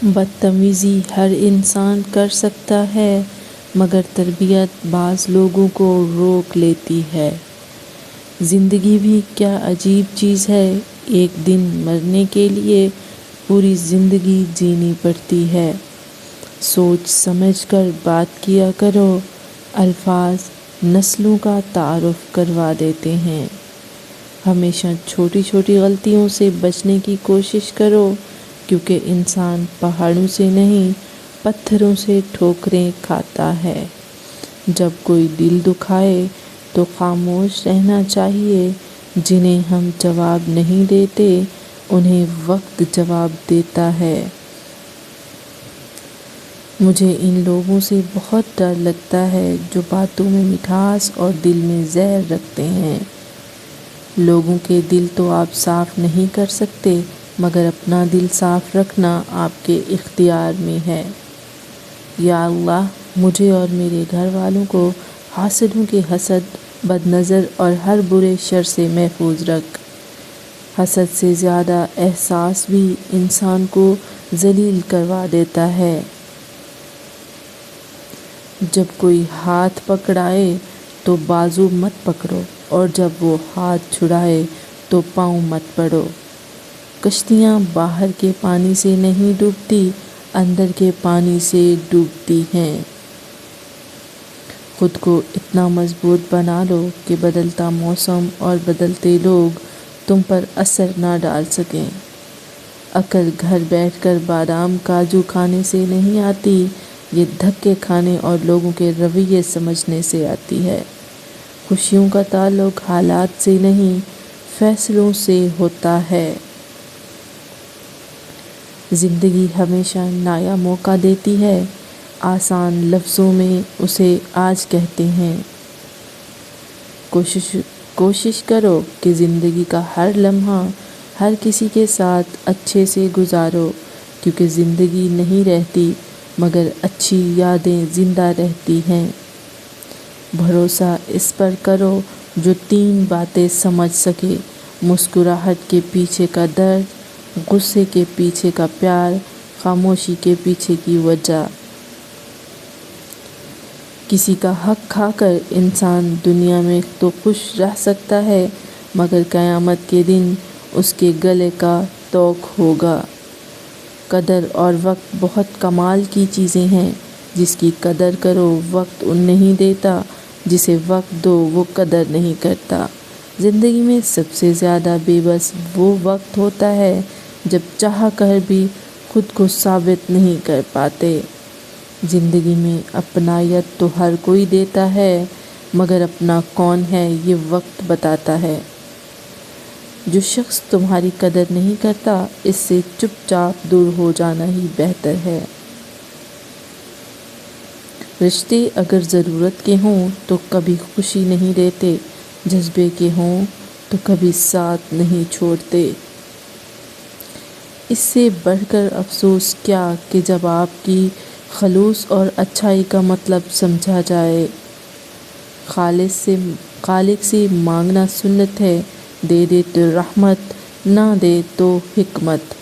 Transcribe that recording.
بدتمیزی ہر انسان کر سکتا ہے، مگر تربیت بعض لوگوں کو روک لیتی ہے۔ زندگی بھی کیا عجیب چیز ہے، ایک دن مرنے کے لیے پوری زندگی جینی پڑتی ہے۔ سوچ سمجھ کر بات کیا کرو، الفاظ نسلوں کا تعارف کروا دیتے ہیں۔ ہمیشہ چھوٹی چھوٹی غلطیوں سے بچنے کی کوشش کرو، کیونکہ انسان پہاڑوں سے نہیں پتھروں سے ٹھوکریں کھاتا ہے۔ جب کوئی دل دکھائے تو خاموش رہنا چاہیے۔ جنہیں ہم جواب نہیں دیتے انہیں وقت جواب دیتا ہے۔ مجھے ان لوگوں سے بہت ڈر لگتا ہے جو باتوں میں مٹھاس اور دل میں زہر رکھتے ہیں۔ لوگوں کے دل تو آپ صاف نہیں کر سکتے، مگر اپنا دل صاف رکھنا آپ کے اختیار میں ہے۔ یا اللہ، مجھے اور میرے گھر والوں کو حاسدوں کے حسد، بد نظر اور ہر برے شر سے محفوظ رکھ۔ حسد سے زیادہ احساس بھی انسان کو ذلیل کروا دیتا ہے۔ جب کوئی ہاتھ پکڑائے تو بازو مت پکڑو، اور جب وہ ہاتھ چھڑائے تو پاؤں مت پڑو۔ کشتیاں باہر کے پانی سے نہیں ڈوبتی، اندر کے پانی سے ڈوبتی ہیں۔ خود کو اتنا مضبوط بنا لو کہ بدلتا موسم اور بدلتے لوگ تم پر اثر نہ ڈال سکیں۔ عقل گھر بیٹھ کر بادام کاجو کھانے سے نہیں آتی، یہ دھکے کھانے اور لوگوں کے رویے سمجھنے سے آتی ہے۔ خوشیوں کا تعلق حالات سے نہیں، فیصلوں سے ہوتا ہے۔ زندگی ہمیشہ نیا موقع دیتی ہے، آسان لفظوں میں اسے آج کہتے ہیں۔ کوشش کرو کہ زندگی کا ہر لمحہ ہر کسی کے ساتھ اچھے سے گزارو، کیونکہ زندگی نہیں رہتی مگر اچھی یادیں زندہ رہتی ہیں۔ بھروسہ اس پر کرو جو 3 باتیں سمجھ سکے: مسکراہٹ کے پیچھے کا درد، غصے کے پیچھے کا پیار، خاموشی کے پیچھے کی وجہ۔ کسی کا حق کھا کر انسان دنیا میں تو خوش رہ سکتا ہے، مگر قیامت کے دن اس کے گلے کا طوق ہوگا۔ قدر اور وقت بہت کمال کی چیزیں ہیں، جس کی قدر کرو وقت ان نہیں دیتا، جسے وقت دو وہ قدر نہیں کرتا۔ زندگی میں سب سے زیادہ بے بس وہ وقت ہوتا ہے جب چاہ کر بھی خود کو ثابت نہیں کر پاتے۔ زندگی میں اپنائیت تو ہر کوئی دیتا ہے، مگر اپنا کون ہے یہ وقت بتاتا ہے۔ جو شخص تمہاری قدر نہیں کرتا، اس سے چپ چاپ دور ہو جانا ہی بہتر ہے۔ رشتے اگر ضرورت کے ہوں تو کبھی خوشی نہیں دیتے، جذبے کے ہوں تو کبھی ساتھ نہیں چھوڑتے۔ اس سے بڑھ کر افسوس کیا کہ جب آپ کی خلوص اور اچھائی کا مطلب سمجھا جائے۔ خالق سے مانگنا سنت ہے، دے دے تو رحمت، نہ دے تو حکمت۔